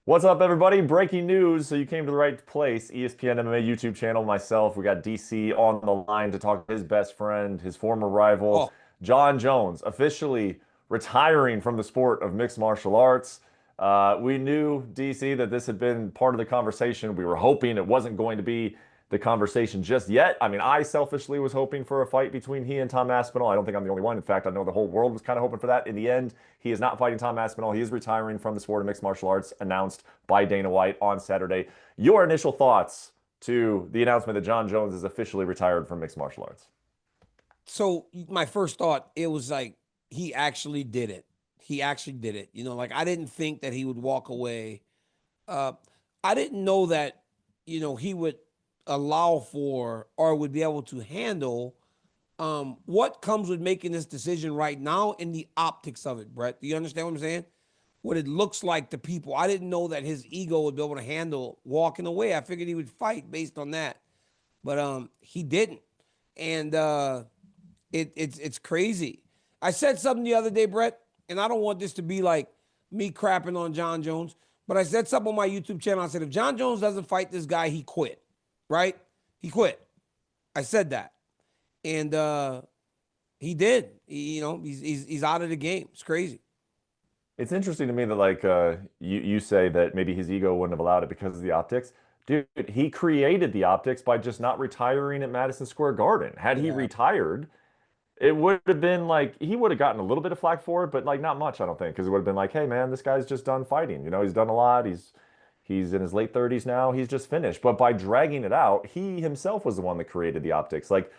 What's up, everybody? Breaking news. So you came to the right place. ESPN MMA YouTube channel, myself. We got DC on the line to talk to his best friend, his former rival, Oh, Jon Jones, officially retiring from the sport of mixed martial arts. We knew, DC, that this had been part of the conversation. We were hoping it wasn't going to be the conversation just yet. I mean, I selfishly was hoping for a fight between he and Tom Aspinall. I don't think I'm the only one. In fact, I know the whole world was kind of hoping for that. In the end, he is not fighting Tom Aspinall. He is retiring from the sport of mixed martial arts, announced by Dana White on Saturday. Your initial thoughts to the announcement that Jon Jones is officially retired from mixed martial arts? so my first thought, it was like he actually did it. He actually did it. Like I didn't think that he would walk away. Uh, I didn't know that, he would allow for or would be able to handle what comes with making this decision right now and the optics of it, Brett. Do you understand what I'm saying? What it looks like to people. I didn't know that his ego would be able to handle walking away. I figured he would fight based on that. But he didn't. And it's crazy. I said something the other day, Brett, and I don't want this to be like me crapping on Jon Jones, but I said something on my YouTube channel. I said, if Jon Jones doesn't fight this guy, he quit. Right? He quit. I said that. And he did. He's out of the game. It's crazy. It's interesting to me that you say that maybe his ego wouldn't have allowed it because of the optics. Dude, he created the optics by just not retiring at Madison Square Garden. Had he Yeah. retired, it would have been like he would have gotten a little bit of flack for it, but like not much, I don't think, because it would have been like, hey man, this guy's just done fighting. He's done a lot. He's in his late 30s now. He's just finished. But by dragging it out, he himself was the one that created the optics. Like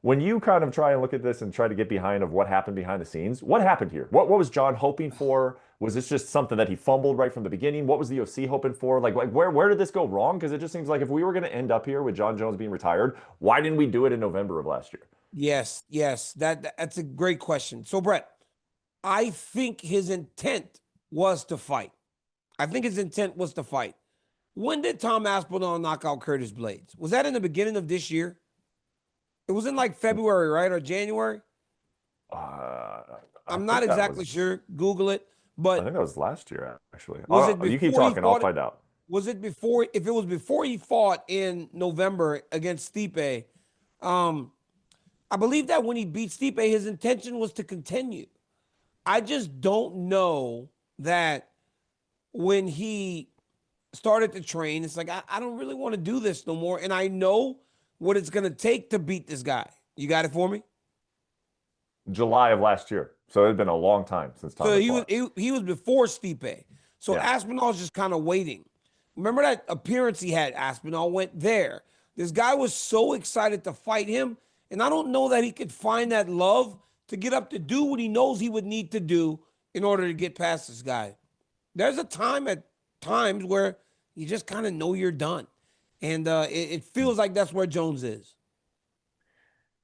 when you kind of try and look at this and try to get behind of what happened behind the scenes, what happened here? What was Jon hoping for? Was this just something that he fumbled right from the beginning? What was the OC hoping for? Like where did this go wrong? Because it just seems like if we were going to end up here with Jon Jones being retired, why didn't we do it in November of last year? Yes, yes. That's a great question. So, Brett, I think his intent was to fight. I think his intent was to fight. When did Tom Aspinall knock out Curtis Blades? Was that in the beginning of this year? It was in like February, right? Or January? Uh, I I'm not think that exactly was sure. Google it. I But think that was last year actually. was it You keep before he talking, I'll fought? find out. Was it before? If it was before he fought in November against Stipe, um, I believe that when he beat Stipe, his intention was to continue. I just don't know that when he started to train, it's like, I don't really want to do this no more. And I know what it's going to take to beat this guy. You got it for me? July of last year. So it had been a long time since Tom So had he was fought. he was before Stipe. So Yeah. Aspinall's just kind of waiting. Remember that appearance he had? Aspinall went there. This guy was so excited to fight him, and I don't know that he could find that love to get up to do what he knows he would need to do in order to get past this guy. There's a time at times where you just kind of know you're done, and it feels like that's where Jones is.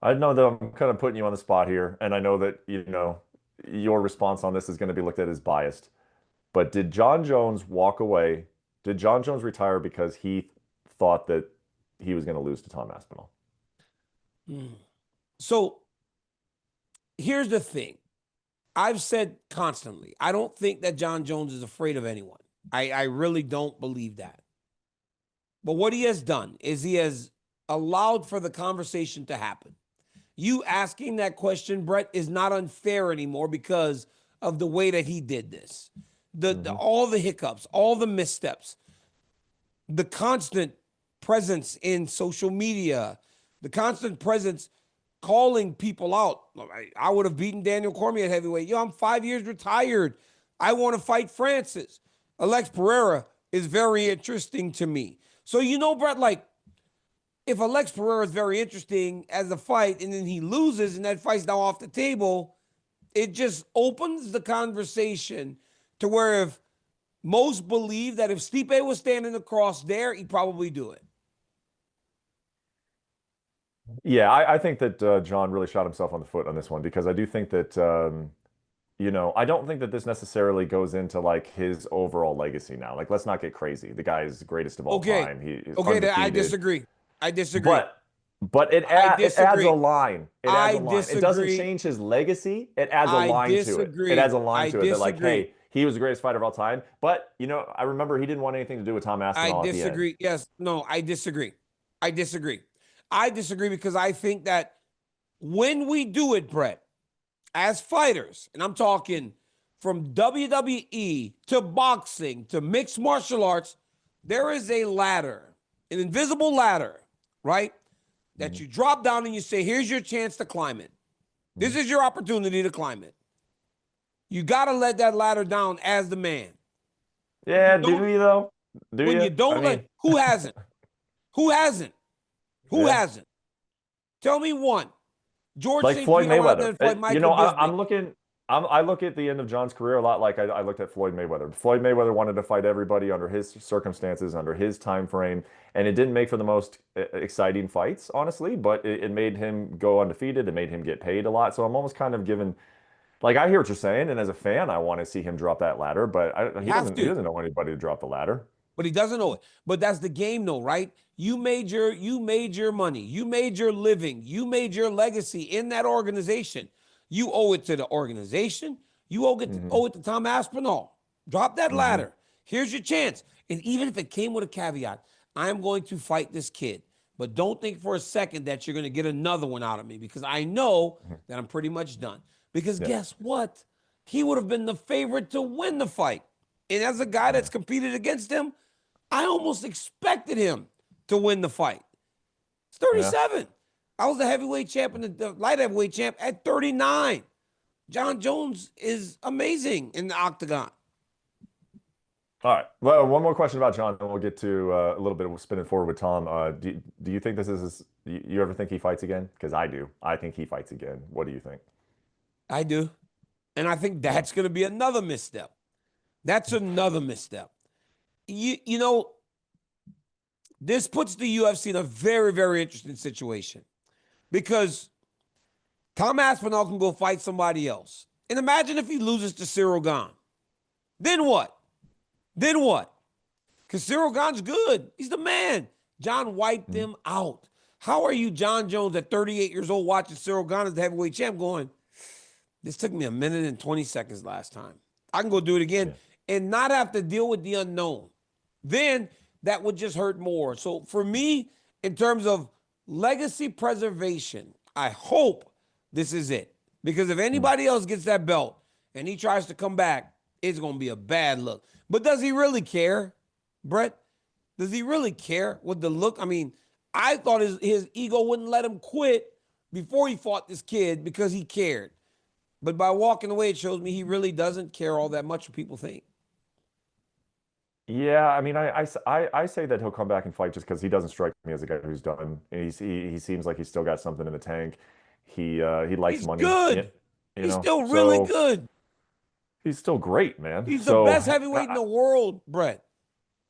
I know that I'm kind of putting you on the spot here, and I know that, your response on this is going to be looked at as biased. But did Jon Jones walk away? Did Jon Jones retire because he thought that he was going to lose to Tom Aspinall? Hmm. So here's the thing. I've said constantly, I don't think that Jon Jones is afraid of anyone. I really don't believe that. But what he has done is he has allowed for the conversation to happen. You asking that question, Brett, is not unfair anymore because of the way that he did this. The Hmm. all the hiccups, all the missteps, the constant presence in social media, the constant presence calling people out. I would have beaten Daniel Cormier at heavyweight. Yo, I'm 5 years retired. I want to fight Francis. Alex Pereira is very interesting to me. So, Brett, like, if Alex Pereira is very interesting as a fight and then he loses and that fight's now off the table, it just opens the conversation to where if most believe that if Stipe was standing across there, he'd probably do it. Yeah, I think that Jon really shot himself on the foot on this one because I do think that I don't think that this necessarily goes into like his overall legacy now. Like, let's not get crazy. The guy is the greatest of all Okay. time. He is Okay, I undefeated. disagree. I disagree. But but I it adds a disagree. line. It adds I a line. It doesn't disagree. change his legacy. It adds a I line to it. It adds disagree. a line I to it that like, disagree. hey, he was the greatest fighter of all time. But you know, I remember he didn't want anything to do with Tom I Aspinall at the end. disagree. Yes, no, I disagree. I disagree. I disagree because I think that when we do it, Brett, as fighters, and I'm talking from WWE to boxing to mixed martial arts, there is a ladder, an invisible ladder, right? That Hmm. you drop down and you say, here's your chance to climb it. This Hmm. is your opportunity to climb it. You got to let that ladder down as the man. When you Yeah, do don't, you though? Do when you? you I don't let, mean, who hasn't? Who hasn't? Who yeah. hasn't? Tell me one. George Like St. Floyd Pierre went out Mayweather. there and fought You Michael know, Bisping. I'm looking. I look at the end of John's career a lot like I looked at Floyd Mayweather. Floyd Mayweather wanted to fight everybody under his circumstances, under his time frame, and it didn't make for the most exciting fights, honestly. But it made him go undefeated. It made him get paid a lot. So I'm almost kind of given. Like I hear what you're saying, and as a fan, I want to see him drop that ladder. But You he have doesn't. He to. doesn't know anybody to drop the ladder. But he doesn't know it. But that's the game, though, right? You made your money, you made your living, you made your legacy in that organization. You owe it to the organization. You Hmm. owe it to Tom Aspinall. Drop that Hmm. ladder. Here's your chance. And even if it came with a caveat, I'm going to fight this kid. But don't think for a second that you're going to get another one out of me because I know that I'm pretty much done. Because Yeah. guess what? He would have been the favorite to win the fight. And as a guy Yeah. that's competed against him, I almost expected him to win the fight. It's Yeah. 37. I was the heavyweight champ and the light heavyweight champ at 39. Jon Jones is amazing in the octagon. All right. Well, one more question about John, and we'll get to a little bit of spinning forward with Tom. Do you think this is, you ever think he fights again? Because I do. I think he fights again. What do you think? I do. And I think Yeah. that's going to be another misstep. That's another misstep. You know, this puts the UFC in a very, very interesting situation because Tom Aspinall can go fight somebody else. And imagine if he loses to Cyril Gane. Then what? Then what? Because Cyril Gane's good. He's the man. John wiped Mhm. them out. How are you, Jon Jones, at 38 years old, watching Cyril Gane as the heavyweight champ going, this took me a minute and 20 seconds last time. I can go do it again Yeah. and not have to deal with the unknown. Then that would just hurt more. So for me, in terms of legacy preservation, I hope this is it. Because if Mm. anybody else gets that belt and he tries to come back, it's going to be a bad look. But does he really care, Brett? Does he really care with the look? I mean, I thought his ego wouldn't let him quit before he fought this kid because he cared. But by walking away, it shows me he really doesn't care all that much what people think. Yeah, I mean, I say that he'll come back and fight just because he doesn't strike me as a guy who's done. And he seems like he's still got something in the tank. He likes He's money, yeah, good. you He's know. still really So good. he's still great, man. He's the So best heavyweight in the world, Brett.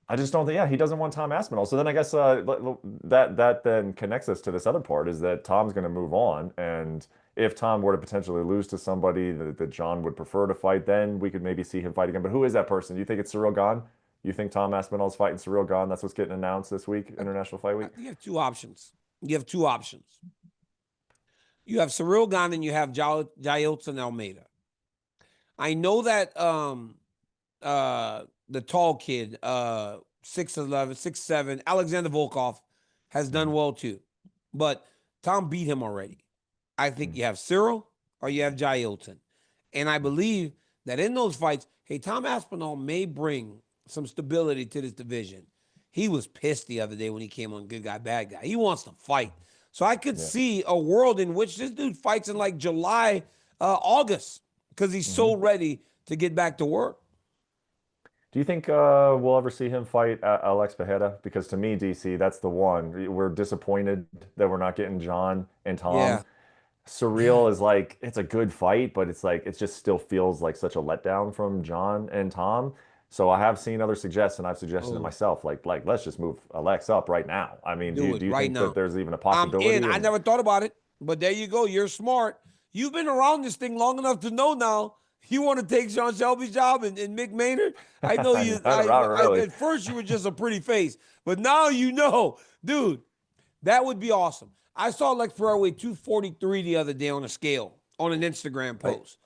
I just don't think, yeah, he doesn't want Tom Aspinall. So then I guess that then connects us to this other part is that Tom's going to move on, and if Tom were to potentially lose to somebody that John would prefer to fight, then we could maybe see him fight again. But who is that person? Do you think it's Cyril Gane? You think Tom Aspinall's fighting Cyril Gane? That's what's getting announced this week, International Fight Week. You have two options. You have two options. You have Cyril Gane and you have Jailton Almeida. I know that the tall kid, 6'11", 6'7", Alexander Volkov has done Hmm. well too. But Tom beat him already. I think Hmm. you have Cyril or you have Jailton. And I believe that in those fights, hey, Tom Aspinall may bring some stability to this division. He was pissed the other day when he came on Good Guy, Bad Guy. He wants to fight. So I could Yeah. see a world in which this dude fights in like July, August, because he's so Hmm. ready to get back to work. Do you think we'll ever see him fight Alex Pereira? Because to me, DC, that's the one. We're disappointed that we're not getting John and Tom. Yeah. Yeah. Surreal is like it's a good fight, but it's like it just still feels like such a letdown from John and Tom. So I have seen other suggests, and I've suggested it Oh, myself, like let's just move Alex up right now. I mean, do it do you right think that now. there's even a I'm in. possibility? I And never thought about it, but there you go. You're smart. You've been around this thing long enough to know now. You want to take Sean Shelby's job and Mick Maynard? I know you. not really. At first you were just a pretty face, but now you know, dude. That would be awesome. I saw Lex Pereira weigh 243 the other day on a scale on an Instagram Like, post.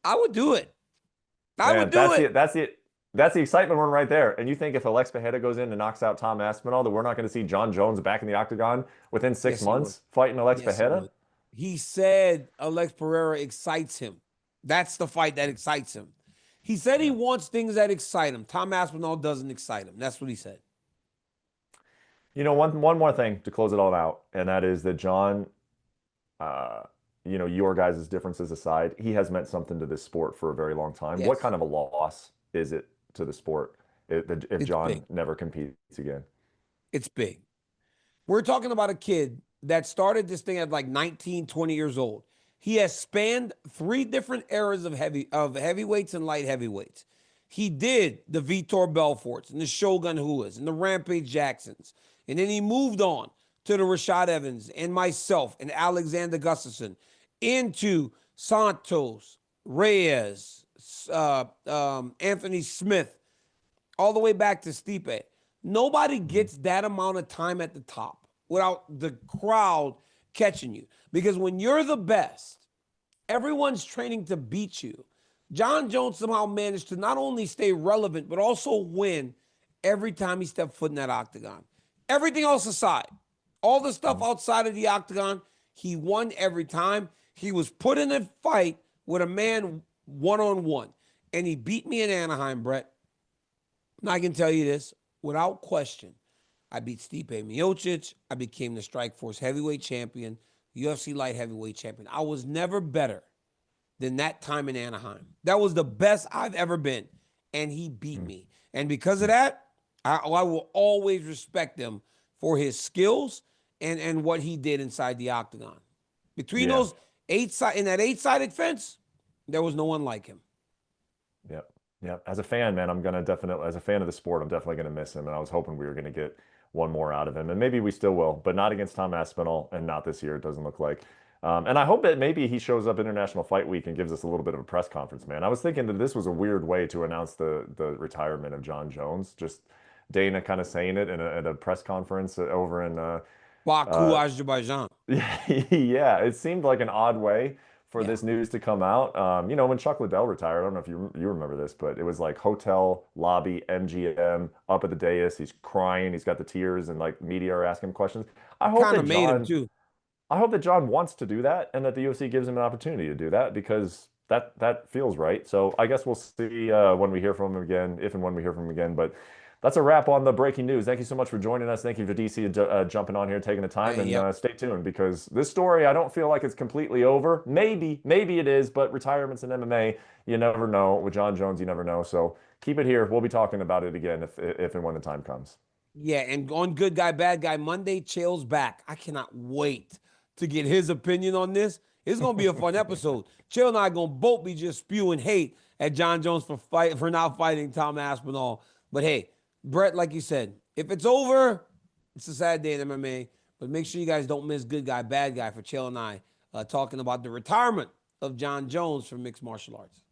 I would do it. I would Man, do it. that's the excitement one right there. And you think if Alex Pereira goes in and knocks out Tom Aspinall, that we're not going to see Jon Jones back in the octagon within six Yes, he would. months fighting Alex Yes, he Pereira? would. He said Alex Pereira excites him. That's the fight that excites him. He said he Yeah. wants things that excite him. Tom Aspinall doesn't excite him. That's what he said. One more thing to close it all out, and that is that John, uh, your guys' differences aside, he has meant something to this sport for a very long time. What Yes, kind of a loss is it to the sport if it's John big. never competes again? It's big. We're talking about a kid that started this thing at like 19, 20 years old. He has spanned three different eras of heavyweights and light heavyweights. He did the Vitor Belforts and the Shogun Huas and the Rampage Jacksons. And then he moved on to the Rashad Evans and myself and Alexander Gustafsson into Santos, Reyes, Anthony Smith, all the way back to Stipe. Nobody Mhm. gets that amount of time at the top without the crowd catching you. Because when you're the best, everyone's training to beat you. Jon Jones somehow managed to not only stay relevant, but also win every time he stepped foot in that octagon. Everything else aside, all the stuff Mhm. outside of the octagon, he won every time. He was put in a fight with a man one on one, and he beat me in Anaheim, Brett. And I can tell you this without question. I beat Stipe Miocic. I became the Strikeforce heavyweight champion, UFC light heavyweight champion. I was never better than that time in Anaheim. That was the best I've ever been. And he beat me. And because of that, I will always respect him for his skills and what he did inside the octagon. Between Yeah. those in that eight-sided fence, there was no one like him. Yep. Yep. As a fan, man, I'm gonna definitely, as a fan of the sport, I'm definitely gonna miss him. And I was hoping we were gonna get one more out of him, and maybe we still will, but not against Tom Aspinall, and not this year. It doesn't look like. And I hope that maybe he shows up International Fight Week and gives us a little bit of a press conference, man. I was thinking that this was a weird way to announce the retirement of Jon Jones. Just Dana kind of saying it in at a press conference over in Baku, uh, Azerbaijan. Yeah, it seemed like an odd way for Yeah. this news to come out. When Chuck Liddell retired, I don't know if you remember this, but it was like hotel lobby, MGM, up at the dais. He's crying. He's got the tears, and like media are asking him questions. I It hope kind that of made him John, too. I hope that John wants to do that, and that the UFC gives him an opportunity to do that because that feels right. So I guess we'll see when we hear from him again, if and when we hear from him again. But that's a wrap on the breaking news. Thank you so much for joining us. Thank you for DC jumping on here, taking the time, and Yep. stay tuned because this story I don't feel like it's completely over. Maybe it is, but retirements in MMA, you never know. With Jon Jones, you never know. So keep it here. We'll be talking about it again if and when the time comes. Yeah, and on Good Guy, Bad Guy Monday, Chael's back. I cannot wait to get his opinion on this. It's gonna be a fun episode. Chael and I gonna both be just spewing hate at Jon Jones for not fighting Tom Aspinall. But hey, Brett, like you said, if it's over, it's a sad day in MMA. But make sure you guys don't miss Good Guy, Bad Guy for Chael and I talking about the retirement of Jon Jones from mixed martial arts.